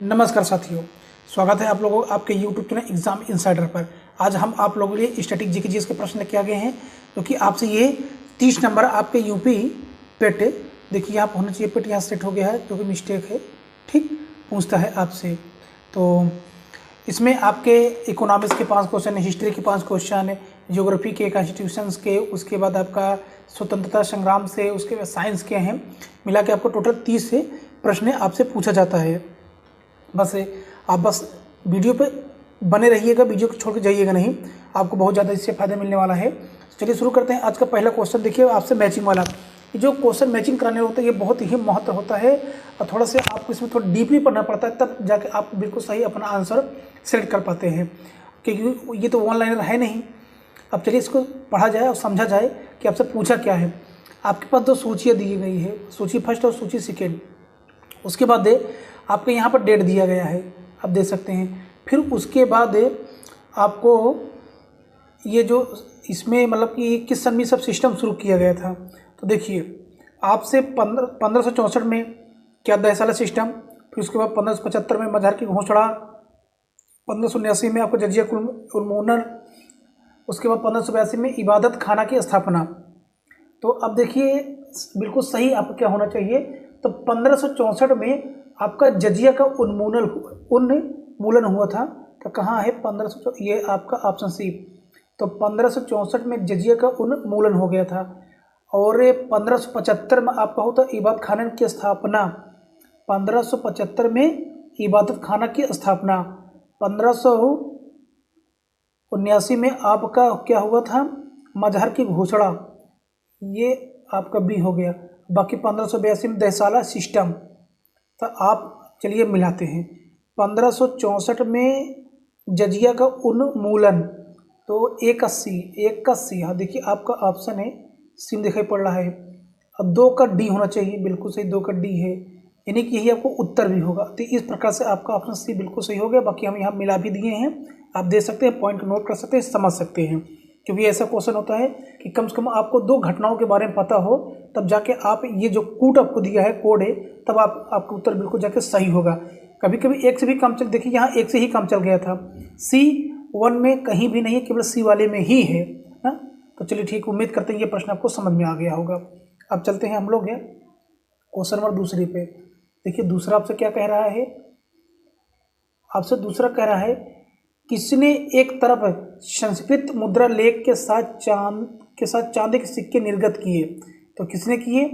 नमस्कार साथियों, स्वागत है आप लोगों आपके YouTube चैनल एग्जाम इनसाइडर पर। आज हम आप लोगों के लिए स्टैटिक जीके जीएस के प्रश्न लेके आ गए हैं, क्योंकि आपसे ये 30 नंबर आपके यूपी पेट, देखिए यहाँ पर होना चाहिए, पेट यहाँ सेट हो गया है जो कि मिस्टेक है, ठीक, पूछता है आपसे। तो इसमें आपके इकोनॉमिक्स के 5 क्वेश्चन, हिस्ट्री के 5 क्वेश्चन, ज्योग्राफी के, कॉन्स्टिट्यूशंस के, उसके बाद आपका स्वतंत्रता संग्राम से, उसके बाद साइंस के हैं, मिला के आपको टोटल 30 से प्रश्न आपसे पूछा जाता है। आप बस वीडियो पे बने रहिएगा, वीडियो को छोड़ के जाइएगा नहीं, आपको बहुत ज़्यादा इससे फ़ायदा मिलने वाला है। चलिए शुरू करते हैं। आज का पहला क्वेश्चन देखिए आपसे मैचिंग वाला। ये जो क्वेश्चन मैचिंग कराने होते हैं ये बहुत ही महत्व होता है, और थोड़ा से आपको इसमें थोड़ा डीपली पढ़ना पड़ता है, तब जाके आप बिल्कुल सही अपना आंसर सेलेक्ट कर पाते हैं, क्योंकि ये तो वन लाइनर है नहीं। अब चलिए इसको पढ़ा जाए और समझा जाए कि आपसे पूछा क्या है। आपके पास 2 सूचियाँ दी गई है, सूची फर्स्ट और सूची सेकेंड। उसके बाद आपके यहाँ पर डेट दिया गया है, आप देख सकते हैं। फिर उसके बाद आपको ये जो इसमें मतलब कि किस सन में सब सिस्टम शुरू किया गया था, तो देखिए आपसे 1564 में क्या दहसाला सिस्टम, फिर उसके बाद 1575 में मजहर की घोषणा, 1579 में आपको जजिया उन्मूलन, उसके बाद 1582 में इबादत खाना की स्थापना। तो अब देखिए बिल्कुल सही आपको क्या होना चाहिए, तो 1564 में आपका जजिया का उन्मूलन हुआ था। तो कहाँ है 1500, ये आपका ऑप्शन सी। तो 1564 में जजिया का उन्मूलन हो गया था, और 1575 में आपका होता इबादत खाना की स्थापना। 1575 में इबादत खाना की स्थापना। 1579 में आपका क्या हुआ था, मजहर की घोषणा, ये आपका बी हो गया। बाकी 1582 में दहसाला सिस्टम। तो आप चलिए मिलाते हैं। 1564 में जजिया का उन्मूलन, तो 81, हाँ देखिए आपका ऑप्शन है सी दिखाई पड़ रहा है। अब 2 का डी होना चाहिए, बिल्कुल सही 2 का डी है, यानी कि यही आपको उत्तर भी होगा। तो इस प्रकार से आपका ऑप्शन सी बिल्कुल सही हो गया। बाकी हम यहाँ मिला भी दिए हैं, आप देख सकते हैं, पॉइंट नोट कर सकते हैं, समझ सकते हैं, क्योंकि ऐसा क्वेश्चन होता है कि कम से कम आपको 2 घटनाओं के बारे में पता हो, तब जाके आप ये जो कोड आपको दिया है, कोड है, तब आपका उत्तर बिल्कुल जाके सही होगा। कभी कभी एक से भी कम चल, देखिए यहाँ एक से ही कम चल गया था, C1 में कहीं भी नहीं है, केवल C वाले में ही है ना। तो चलिए ठीक, उम्मीद करते हैं ये प्रश्न आपको समझ में आ गया होगा। अब चलते हैं हम लोग हैं क्वेश्चन नंबर दूसरे पे। देखिए दूसरा आपसे क्या कह रहा है, आपसे दूसरा कह रहा है, किसने एक तरफ संस्कृत मुद्रा लेख के साथ चांदी के सिक्के निर्गत किए। तो किसने किए,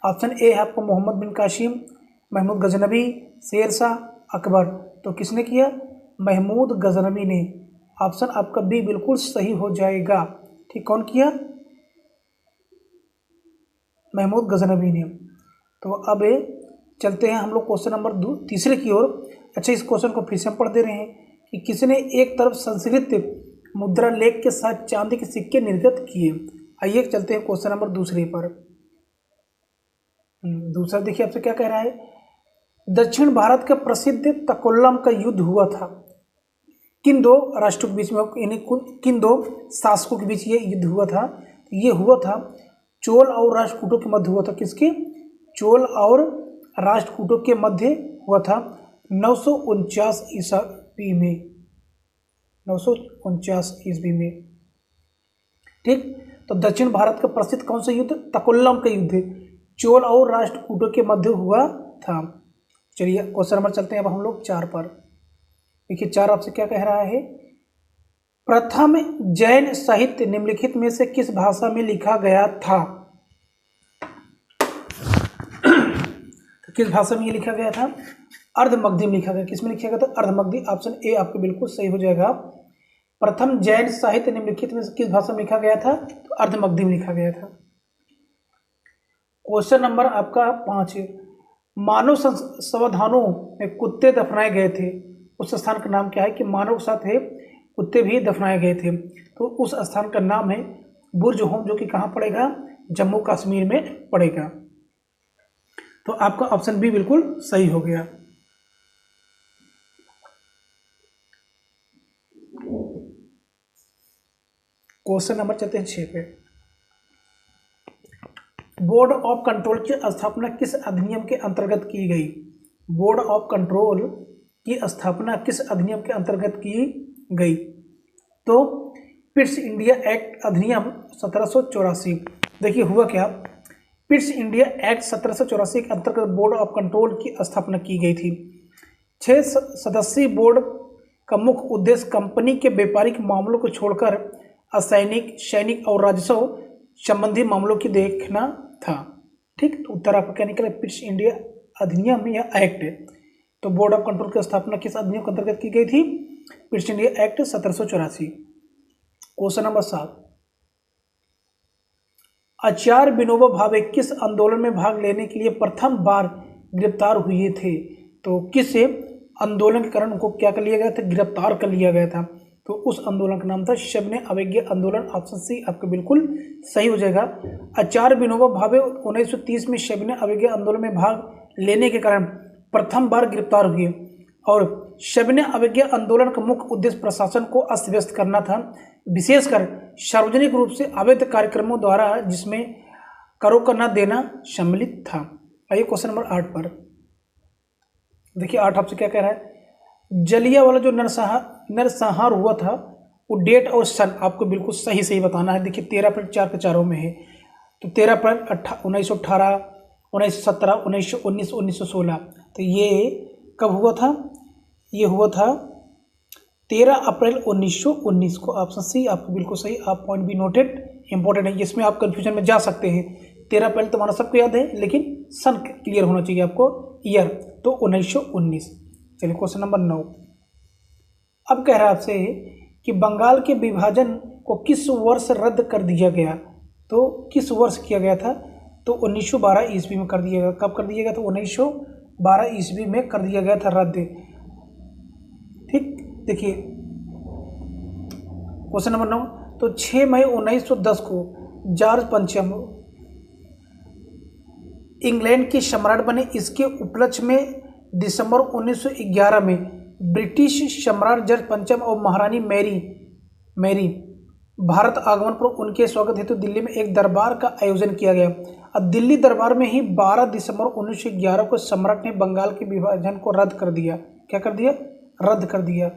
ऑप्शन ए है आपको मोहम्मद बिन कासिम, महमूद गजनबी, शेर शाह, अकबर। तो किसने किया, महमूद गजनबी ने। ऑप्शन आपका बी बिल्कुल सही हो जाएगा। ठीक, कौन किया, महमूद गजनबी ने। तो अब चलते हैं हम लोग क्वेश्चन नंबर तीसरे की ओर। अच्छा, इस क्वेश्चन को फिर से हम पढ़ दे रहे हैं कि किसने एक तरफ संस्कृत मुद्रा लेख के साथ चांदी के सिक्के निर्गत किए। आइए चलते हैं क्वेश्चन नंबर दूसरे पर। दूसरा देखिए आपसे क्या कह रहा है, दक्षिण भारत का प्रसिद्ध तकोल्लम का युद्ध हुआ था, किन 2 राष्ट्रों के बीच में, यानी किन 2 शासकों के बीच ये युद्ध हुआ था। ये हुआ था चोल और राष्ट्रकूटों के मध्य हुआ था। किसके, चोल और राष्ट्रकूटों के मध्य हुआ था 949 ईस्वी में, 949 ईस्वी में। ठीक, तो दक्षिण भारत का प्रसिद्ध कौन सा युद्ध, तकोल्लम का युद्ध, चोल और राष्ट्रकूटों के मध्य हुआ था। चलिए क्वेश्चन नंबर चलते हैं अब हम लोग 4 पर। देखिए 4 आपसे क्या कह रहा है, प्रथम जैन साहित्य निम्नलिखित में से किस भाषा में लिखा गया था। तो किस भाषा में ये लिखा गया था, अर्धमगधी में लिखा गया। किस में लिखा गया था, अर्धमगधी। ऑप्शन ए आपके बिल्कुल सही हो जाएगा। प्रथम जैन साहित्य निम्नलिखित में से किस भाषा में लिखा गया था, तो अर्धमगधी में लिखा गया था। क्वेश्चन नंबर आपका 5, मानव संवर्धनों में कुत्ते दफनाए गए थे, उस स्थान का नाम क्या है, कि मानव के साथ है कुत्ते भी दफनाए गए थे, तो उस स्थान का नाम है बुर्ज होम, जो कि कहाँ पड़ेगा, जम्मू कश्मीर में पड़ेगा। तो आपका ऑप्शन बी बिल्कुल सही हो गया। क्वेश्चन नंबर चलते हैं 6 पे। बोर्ड ऑफ कंट्रोल की स्थापना किस अधिनियम के अंतर्गत की गई। बोर्ड ऑफ कंट्रोल की स्थापना किस अधिनियम के अंतर्गत की गई? तो पिट्स इंडिया एक्ट अधिनियम 1784। देखिए हुआ क्या, पिट्स इंडिया एक्ट 1784 के अंतर्गत बोर्ड ऑफ कंट्रोल की स्थापना की गई थी। 6 सदस्यीय बोर्ड का मुख्य उद्देश्य कंपनी के व्यापारिक मामलों को छोड़कर असैनिक, सैनिक और राजस्व संबंधी मामलों की देखना था। ठीक, तो उत्तर आपका क्या निकला? पिट्स इंडिया अधिनियम या एक्ट। तो बोर्ड ऑफ कंट्रोल की स्थापना किस अधिनियम के अंतर्गत की गई थी? Pitt's India act 1784। Question number 7, आचार्य विनोबा भावे किस आंदोलन में भाग लेने के लिए प्रथम बार गिरफ्तार हुए थे? तो किस आंदोलन के कारण उनको क्या कर लिया गया था? गिरफ्तार कर लिया गया था। तो उस आंदोलन का नाम था सविनय अवज्ञा आंदोलन। ऑप्शन सी आपका बिल्कुल सही हो जाएगा। आचार्य विनोबा भावे 1930 में सविनय अवज्ञा आंदोलन में भाग लेने के कारण प्रथम बार गिरफ्तार हुए और सविनय अवज्ञा आंदोलन का मुख्य उद्देश्य प्रशासन को अस्त व्यस्त करना था, विशेषकर सार्वजनिक रूप से अवैध कार्यक्रमों द्वारा जिसमें करों का न देना सम्मिलित था। आइए क्वेश्चन नंबर 8 पर। देखिए 8 आपसे क्या कह रहा है? जलियांवाला जो नरसंहार हुआ था वो डेट और सन आपको बिल्कुल सही सही बताना है। देखिए 13 अप्रैल 4 के चारों में है। तो 13 अप्रैल 1918, 1917, 1919, 1916। तो ये कब हुआ था? ये हुआ था 13 अप्रैल 1919 को। ऑप्शन सी आपको बिल्कुल सही। आप पॉइंट भी नोटेड, इंपॉर्टेंट है, इसमें आप कंफ्यूजन में जा सकते हैं। 13 अप्रैल तो हमारा सबको याद है, लेकिन सन क्लियर होना चाहिए आपको, ईयर। तो 1919। चलिए क्वेश्चन नंबर 9। अब कह रहा है आपसे कि बंगाल के विभाजन को किस वर्ष रद्द कर दिया गया? तो किस वर्ष किया गया था? तो 1912 ईस्वी में कर दिया गया। कब कर दिया गया था? 1912 ईस्वी में कर दिया गया था रद्द। ठीक, देखिए क्वेश्चन नंबर 9। तो 6 मई 1910 को जॉर्ज पंचम इंग्लैंड के सम्राट बने। इसके उपलक्ष्य में दिसंबर 1911 में ब्रिटिश सम्राट जॉर्ज पंचम और महारानी मैरी भारत आगमन पर उनके स्वागत हेतु दिल्ली में एक दरबार का आयोजन किया गया। अब दिल्ली दरबार में ही 12 दिसंबर 1911 को सम्राट ने बंगाल के विभाजन को रद्द कर दिया। क्या कर दिया? रद्द कर दिया।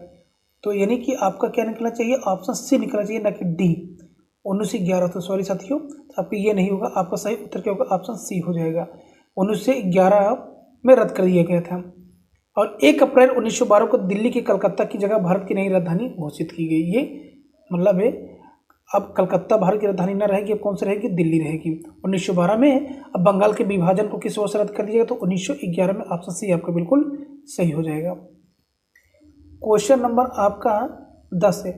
तो यानी कि आपका क्या निकलना चाहिए? ऑप्शन सी निकलना चाहिए, ना कि डी 1911। तो सॉरी साथियों, तो आपका ये नहीं होगा। आपका सही उत्तर क्या होगा? ऑप्शन सी हो जाएगा। 1911 में रद्द कर दिया गया था। और 1 अप्रैल 1912 को दिल्ली की कलकत्ता की जगह भारत की नई राजधानी घोषित की गई। ये मतलब है अब कलकत्ता भारत की राजधानी न रहेगी, अब कौन सी रहेगी? दिल्ली रहेगी। 1912 में अब बंगाल के विभाजन को किस वर्ष रद्द कर दिया गया? तो 1911 में। ऑप्शन सी आपका बिल्कुल सही हो जाएगा। क्वेश्चन नंबर आपका 10 है।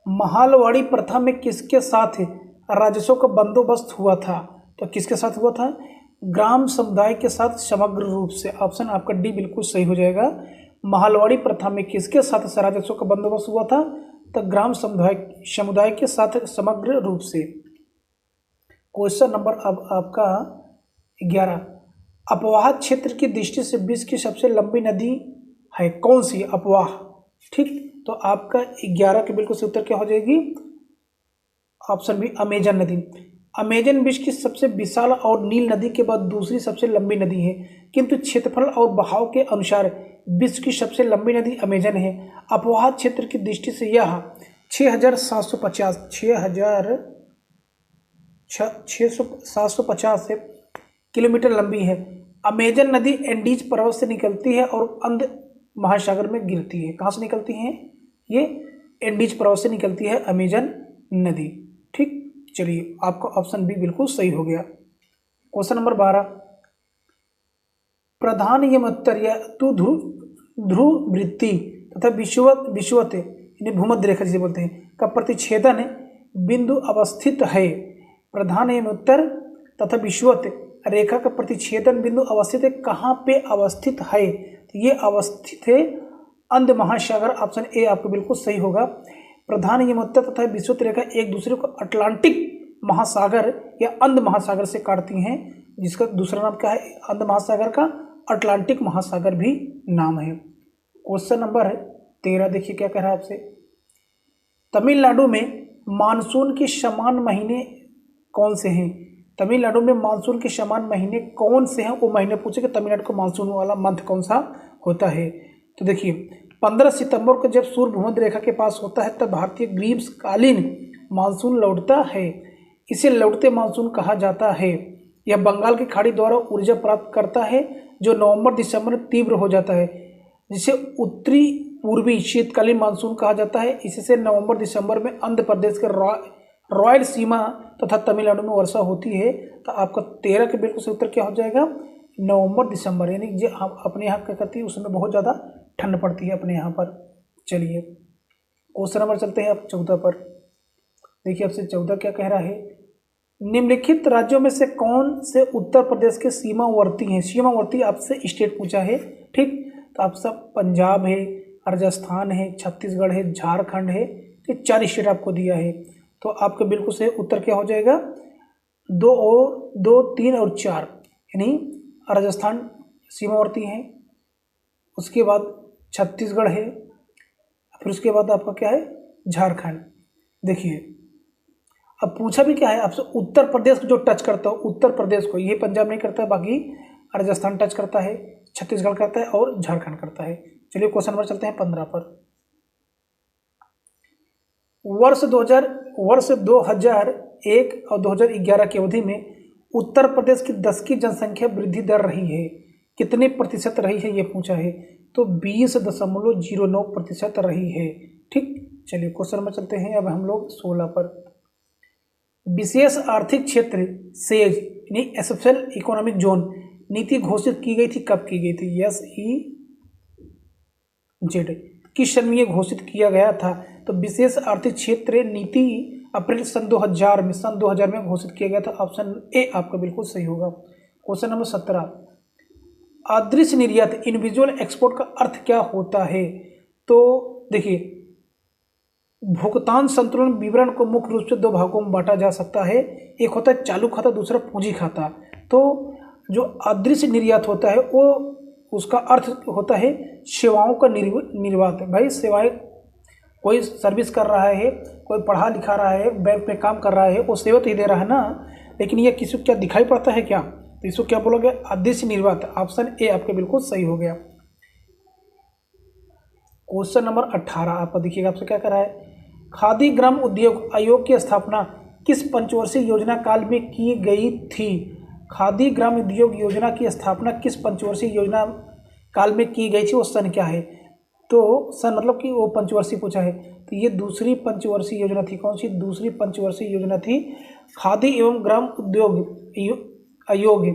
महालवाड़ी प्रथा में किसके साथ राजस्व का बंदोबस्त हुआ था? तो किसके साथ हुआ था? ग्राम समुदाय के साथ समग्र रूप से। ऑप्शन आपका डी बिल्कुल सही हो जाएगा। महालवाड़ी प्रथा में किसके साथ राजस्व का बंदोबस्त हुआ था? तो ग्राम समुदाय के साथ समग्र रूप से। क्वेश्चन नंबर अब आपका 11। अपवाह क्षेत्र की दृष्टि से विश्व की सबसे लंबी नदी है कौन सी? अपवाह। ठीक, तो आपका 11 के बिल्कुल सही उत्तर क्या हो जाएगी? ऑप्शन बी अमेजन नदी। अमेजन विश्व की सबसे विशाल और नील नदी के बाद दूसरी सबसे लंबी नदी है, किंतु क्षेत्रफल और बहाव के अनुसार विश्व की सबसे लंबी नदी अमेजन है। अपवाह क्षेत्र की दृष्टि से यह 6,750 किलोमीटर लंबी है। अमेजन नदी एंडीज पर्वत से निकलती है और अंध महासागर में गिरती है। कहाँ से निकलती है? ये एंडीज पर्वत से निकलती है अमेजन नदी। ठीक, चलिए आपका ऑप्शन बी बिल्कुल सही हो गया। Question number 12। प्रधान यमोत्तर या ध्रुव वृत्ति तथा विषुवत यानी भूमध्य रेखा जिसे बोलते हैं का प्रतिच्छेदन बिंदु अवस्थित है। प्रधान यमोत्तर तथा विषुवत रेखा का प्रतिच्छेदन बिंदु अवस्थित है। कहाँ पे अवस्थित है? तो ये अवस्थित है अंध महासागर। ऑप्शन ए आपको बिल्कुल सही होगा। प्रधान यमोत्तर तथा विषुवत रेखा एक दूसरे को अटलांटिक महासागर या अंध महासागर से काटती हैं, जिसका दूसरा नाम क्या है? अंध महासागर का अटलांटिक महासागर भी नाम है। क्वेश्चन नंबर 13 देखिए क्या कह रहा है आपसे। तमिलनाडु में मानसून के समान महीने कौन से हैं? तमिलनाडु में मानसून के समान महीने कौन से हैं? वो महीने पूछे कि तमिलनाडु को मानसून वाला मंथ कौन सा होता है। तो देखिए 15 सितंबर को जब सूर्य भूमध्य रेखा के पास होता है तब भारतीय ग्रीष्मकालीन मानसून लौटता है। इसे लौटते मानसून कहा जाता है। यह बंगाल की खाड़ी द्वारा ऊर्जा प्राप्त करता है जो नवंबर दिसंबर में तीव्र हो जाता है, जिसे उत्तरी पूर्वी शीतकालीन मानसून कहा जाता है। इससे नवंबर दिसंबर में आंध्र प्रदेश के रॉयल सीमा तथा तमिलनाडु में वर्षा होती है। तो आपका 13 के बिल्कुल सही उत्तर क्या हो जाएगा, नवंबर दिसंबर, यानी जो हम अपने यहाँ क्या करती है उसमें बहुत ज़्यादा ठंड पड़ती है अपने यहाँ पर। चलिए क्वेश्चन नंबर चलते हैं आप 14 पर। देखिए आपसे 14 क्या कह रहा है, निम्नलिखित राज्यों में से कौन से उत्तर प्रदेश के सीमावर्ती हैं। सीमावर्ती आपसे स्टेट पूछा है, ठीक। तो आप सब पंजाब है, राजस्थान है, छत्तीसगढ़ है, झारखंड है। तो 4 स्टेट आपको दिया है। तो आपका बिल्कुल सही उत्तर क्या हो जाएगा, 2, 3 और 4, यानी राजस्थान सीमावर्ती है, उसके बाद छत्तीसगढ़ है, फिर उसके बाद आपका क्या है, झारखंड। देखिए अब पूछा भी क्या है आपसे, उत्तर प्रदेश को जो टच करता हो, उत्तर प्रदेश को, ये पंजाब नहीं करता है, बाकी राजस्थान टच करता है, छत्तीसगढ़ करता है और झारखंड करता है। चलिए क्वेश्चन नंबर चलते हैं 15 पर। वर्ष 2001 और 2011 की अवधि में उत्तर प्रदेश की 10 की जनसंख्या वृद्धि दर रही है, कितने प्रतिशत रही है ये पूछा है। तो 20.09% रही है, ठीक। चलिए क्वेश्चन नंबर चलते हैं अब हम लोग 16 पर। विशेष आर्थिक क्षेत्र सेज यानी स्पेशल इकोनॉमिक जोन नीति घोषित की गई थी, कब की गई थी, SEZ किस सन में ये घोषित किया गया था। तो विशेष आर्थिक क्षेत्र नीति अप्रैल सन 2000 में घोषित किया गया था। ऑप्शन ए आपका बिल्कुल सही होगा। क्वेश्चन नंबर 17, अदृश्य निर्यात इंडिविजुअल एक्सपोर्ट का अर्थ क्या होता है। तो देखिए भुगतान संतुलन विवरण को मुख्य रूप से 2 भागों में बांटा जा सकता है, एक होता है चालू खाता, दूसरा पूंजी खाता। तो जो अदृश्य निर्यात होता है वो उसका अर्थ होता है सेवाओं का निर्यात। भाई सेवाएं, कोई सर्विस कर रहा है, कोई पढ़ा लिखा रहा है, बैंक में काम कर रहा है, वो सेवा तो ही दे रहा है ना, लेकिन ये किसी को क्या दिखाई पड़ता है क्या, तो इसको क्या बोलोगे, अदृश्य निर्यात। ऑप्शन ए आपके बिल्कुल सही हो गया। क्वेश्चन नंबर 18 आपका देखिएगा, आपसे क्या कर रहा है, खादी ग्राम उद्योग आयोग की स्थापना किस पंचवर्षीय योजना काल में की गई थी। खादी ग्राम उद्योग योजना की स्थापना किस पंचवर्षीय योजना काल में की गई थी, वो सन क्या है। तो सन मतलब कि वो पंचवर्षीय पूछा है, तो ये दूसरी पंचवर्षीय योजना थी। कौन सी दूसरी पंचवर्षीय योजना थी, खादी एवं ग्राम उद्योग आयोग।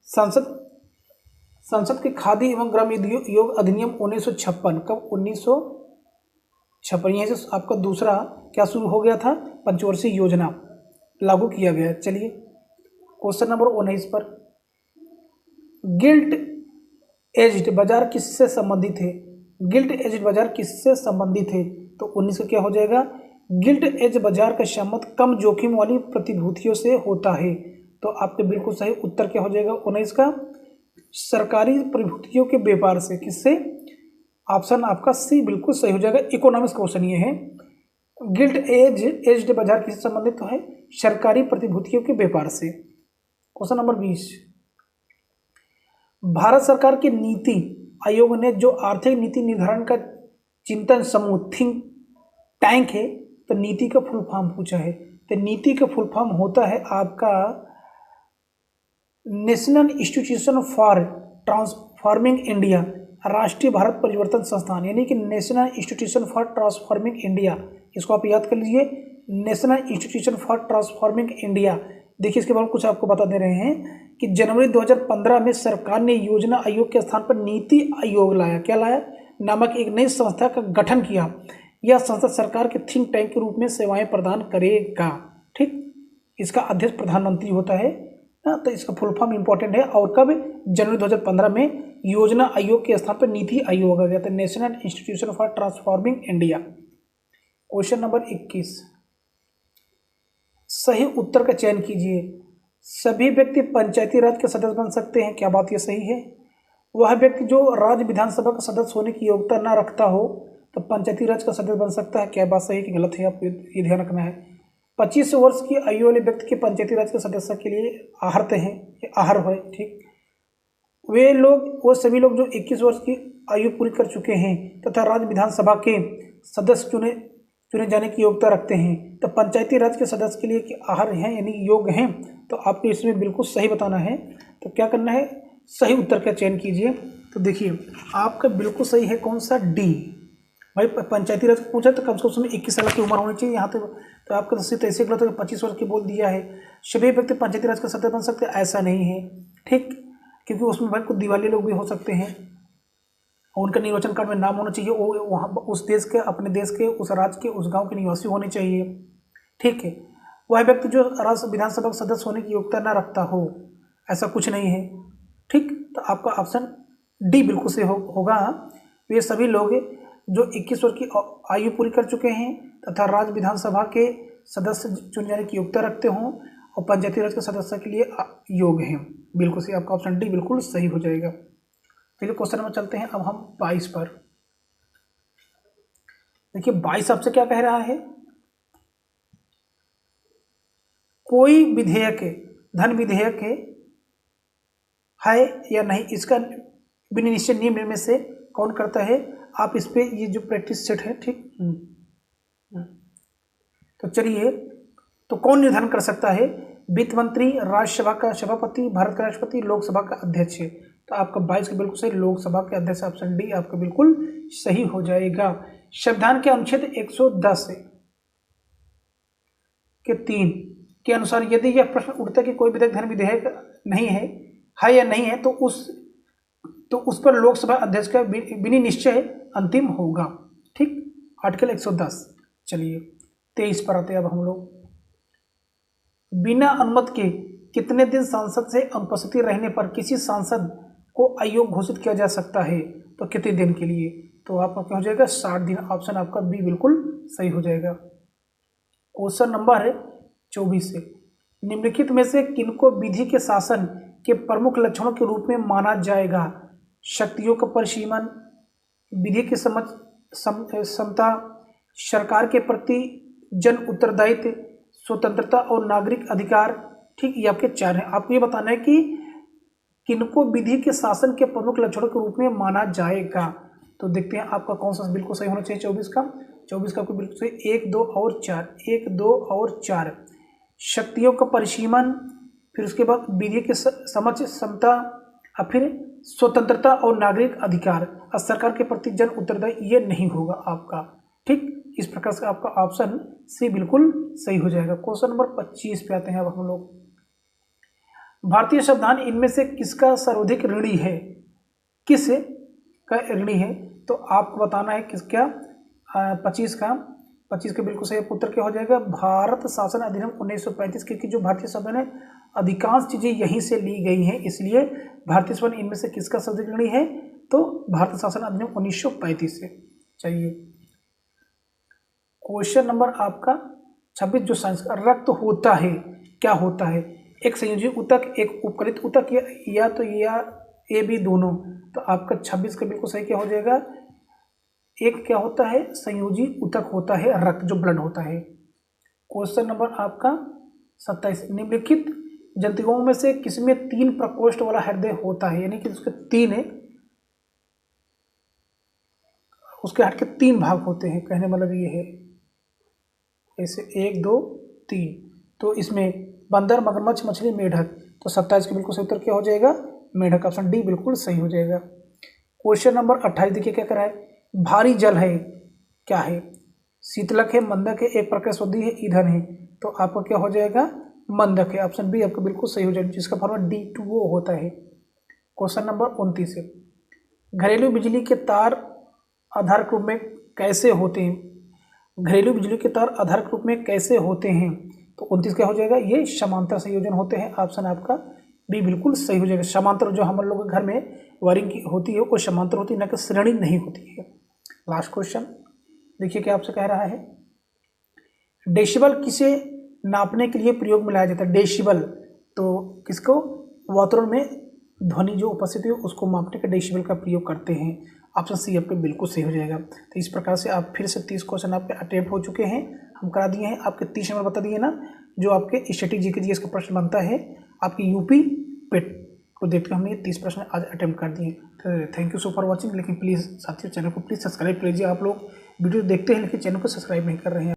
संसद के खादी एवं ग्राम उद्योग अधिनियम 1956, कब 1956, यहीं से आपका दूसरा क्या शुरू हो गया था, पंचवर्षीय योजना लागू किया गया। चलिए क्वेश्चन नंबर 19 पर, गिल्ट एज्ड बाजार किससे संबंधित है। गिल्ट एज्ड बाजार किससे संबंधित है, तो 19 का क्या हो जाएगा, गिल्ट एज बाजार का संबंध कम जोखिम वाली प्रतिभूतियों से होता है। तो आपके बिल्कुल सही उत्तर क्या हो जाएगा 19 का, सरकारी प्रतिभूतियों के व्यापार से। किससे, ऑप्शन आपका सी बिल्कुल सही हो जाएगा। इकोनॉमिक्स क्वेश्चन ये है, गिल्ट एज्ड बाजार किससे संबंधित तो है, सरकारी प्रतिभूतियों के व्यापार से। क्वेश्चन नंबर 20, भारत सरकार की नीति आयोग ने जो आर्थिक नीति निर्धारण का चिंतन समूह थिंक टैंक है, तो नीति का फुल फॉर्म पूछा है। तो नीति का फुल फॉर्म होता है आपका national institution for transforming India, राष्ट्रीय भारत परिवर्तन संस्थान, यानी कि national institution for transforming India. इसको आप याद कर लीजिए, national institution for transforming India. देखिए इसके बाद कुछ आपको बता दे रहे हैं कि जनवरी 2015 में सरकार ने योजना आयोग के स्थान पर नीति आयोग लाया, क्या लाया, नामक एक नई संस्था का गठन किया। यह संस्था सरकार के थिंक टैंक के रूप में सेवाएं प्रदान करेगा, ठीक। इसका अध्यक्ष प्रधानमंत्री होता है ना, तो इसका फुल फॉर्म इंपॉर्टेंट है। और कब, जनवरी 2015 में योजना आयोग के स्थान पर नीति आयोग आ गया था, national institution for transforming India. Question number 21, सही उत्तर का चयन कीजिए। सभी व्यक्ति पंचायती राज के सदस्य बन सकते हैं, क्या बात यह सही है। वह व्यक्ति जो राज्य विधानसभा का सदस्य होने की योग्यता न रखता हो तो पंचायती राज का सदस्य बन सकता है, क्या बात सही है कि गलत है, आपको ये ध्यान रखना है। 25 वर्ष की आयु वाले व्यक्ति के पंचायती राज के सदस्य के लिए आहर्त हैं, आहर है, ठीक। वो सभी लोग जो 21 वर्ष की आयु पूरी कर चुके हैं तथा राज्य विधानसभा के सदस्य चुने जाने की योग्यता रखते हैं। तो पंचायती राज के सदस्य के लिए कि आहार हैं यानी योग्य हैं, तो आपको इसमें बिल्कुल सही बताना है। तो क्या करना है, सही उत्तर का चयन कीजिए। तो देखिए आपका बिल्कुल सही है कौन सा, डी। भाई पंचायती राज को पूछा तो कम से कम 21 साल की उम्र होनी चाहिए। यहाँ तो आपका तो ऐसे गलत है, 25 वर्ष की बोल दिया है। सभी व्यक्ति पंचायती राज का सदस्य बन सकते हैं, ऐसा नहीं है, ठीक, क्योंकि उसमें भाई कुछ दिवाली लोग भी हो सकते हैं और उनका निर्वाचन कार्ड में नाम होना चाहिए, वो वहाँ उस देश के, अपने देश के, उस राज्य के, उस गांव के निवासी होने चाहिए, ठीक है। वह व्यक्ति जो राज्य विधानसभा का सदस्य होने की योग्यता न रखता हो, ऐसा कुछ नहीं है, ठीक। तो आपका ऑप्शन डी बिल्कुल से होगा। वे सभी लोग जो 21 वर्ष की आयु पूरी कर चुके हैं तथा राज्य विधानसभा के सदस्य चुने जाने की योग्यता रखते हों और पंचायती राज के सदस्य के लिए योग्य हैं, बिल्कुल सही। आपका ऑप्शन डी बिल्कुल सही हो जाएगा। चलिए क्वेश्चन में चलते हैं अब हम 22 पर। देखिए 22 आपसे क्या कह रहा है, कोई विधेयक, धन विधेयक है या नहीं, इसका विनिश्चय निम्न में से कौन करता है। आप इस पे ये जो प्रैक्टिस सेट है, ठीक, तो चलिए, तो कौन निर्धारण कर सकता है, वित्त मंत्री, राज्यसभा का सभापति, भारत का राष्ट्रपति, लोकसभा का अध्यक्ष। तो आपका 22 का बिल्कुल सही, लोकसभा के अध्यक्ष, ऑप्शन डी आपका बिल्कुल सही हो जाएगा। संविधान के अनुच्छेद 110 के 3 के अनुसार यदि यह प्रश्न उठता है कि कोई विधेयक धन विधेयक नहीं है या नहीं है, तो उस पर लोकसभा अध्यक्ष का विनिश्चय अंतिम होगा, ठीक, आर्टिकल 110। चलिए 23 पर आते हैं अब हम लोग। बिना अनुमति के कितने दिन सांसद से अनुपस्थिति रहने पर किसी सांसद को अयोग्य घोषित किया जा सकता है, तो कितने दिन के लिए। तो आपका क्या हो जाएगा, 60 दिन। ऑप्शन आपका बी बिल्कुल सही हो जाएगा। क्वेश्चन नंबर 24 से, निम्नलिखित में से किनको विधि के शासन के प्रमुख लक्षणों के रूप में माना जाएगा। शक्तियों का परिसीमन, विधि की समता, सरकार के प्रति जन उत्तरदायित्व, स्वतंत्रता और नागरिक अधिकार, ठीक, ये आपके 4 हैं। आपको ये बताना है कि किनको विधि के शासन के प्रमुख लक्षणों के रूप में माना जाएगा। तो देखते हैं आपका कौन सा बिल्कुल सही होना चाहिए। 24 का आपको बिल्कुल सही, 1, 2 और 4, 1, 2 और 4। शक्तियों का परिसीमन, फिर उसके बाद विधि के समता, और फिर स्वतंत्रता और नागरिक अधिकार, और सरकार के प्रति जन उत्तरदायित्व, ये नहीं होगा आपका, ठीक। इस प्रकार से आपका ऑप्शन सी बिल्कुल सही हो जाएगा। क्वेश्चन नंबर 25 पे आते हैं अब हम लोग। भारतीय संविधान इनमें से किसका सर्वाधिक ऋणी है, किस का ऋणी है। तो आपको बताना है किसका, 25 का बिल्कुल सही उत्तर क्या हो जाएगा, भारत शासन अधिनियम 1935, क्योंकि जो भारतीय संविधान है अधिकांश चीजें यहीं से ली गई हैं, इसलिए भारतीय संविधान इनमें से किसका सर्वाधिक ऋणी है, तो भारत शासन अधिनियम 1935 से। चाहिए क्वेश्चन नंबर आपका 26 जो साइंस का, रक्त होता है, क्या होता है, एक संयोजी ऊतक, एक उपकलित ऊतक, या ए बी दोनों। तो आपका 26 का बिल्कुल सही क्या हो जाएगा, एक क्या होता है, संयोजी ऊतक होता है, रक्त जो ब्लड होता है। क्वेश्चन नंबर आपका 27, निम्नलिखित जंतुओं में से किसमें 3 प्रकोष्ठ वाला हृदय होता है, यानी कि उसके 3 है, उसके हार्ट के 3 भाग होते हैं, कहने मतलब ये है ऐसे 1, 2, 3। तो इसमें बंदर, मगरमच्छ, मछली, मेढक। तो 27 के बिल्कुल सही उत्तर क्या हो जाएगा, मेढक, ऑप्शन डी बिल्कुल सही हो जाएगा। क्वेश्चन नंबर 28 देखिए क्या करा है, भारी जल है, क्या है, शीतलक है, मंदक है, एक प्रकाशवर्धी है, ईंधन है। तो आपका क्या हो जाएगा, मंदक है, ऑप्शन बी आपका बिल्कुल सही हो जाएगा, जिसका फॉर्मूला D2O होता है। क्वेश्चन नंबर 29 है, घरेलू बिजली के तार आधार रूप में कैसे होते हैं, घरेलू बिजली के तार आधार रूप में कैसे होते हैं। तो 29 क्या हो जाएगा, ये समांतर संयोजन होते हैं, ऑप्शन आपका बी बिल्कुल सही हो जाएगा। समांतर जो हम लोग घर में वायरिंग की होती है वो समांतर होती है, न कि श्रेणी नहीं होती है। लास्ट क्वेश्चन देखिए क्या आपसे कह रहा है, डेसिबल किसे नापने के लिए प्रयोग में लाया जाता है। डेसिबल तो किसको, वातावरण में ध्वनि जो उपस्थिति है उसको मापने के डेसिबल का प्रयोग करते हैं। ऑप्शन सी आपके बिल्कुल सही हो जाएगा। तो इस प्रकार से आप फिर से 30 क्वेश्चन आपके अटेम्प्ट हो चुके हैं, हम करा दिए हैं। आपके 30 नंबर बता दिए ना, जो आपके स्टैटिक जीके जीएस का प्रश्न बनता है आपकी यूपी पेट, को देखते हुए हमने 30 प्रश्न आज अटेम्प्ट कर दिए। Thank you so for watching. लेकिन प्लीज़ साथियों चैनल को प्लीज़ सब्सक्राइब कीजिए। आप लोग वीडियो देखते हैं लेकिन चैनल को सब्सक्राइब नहीं कर रहे हैं।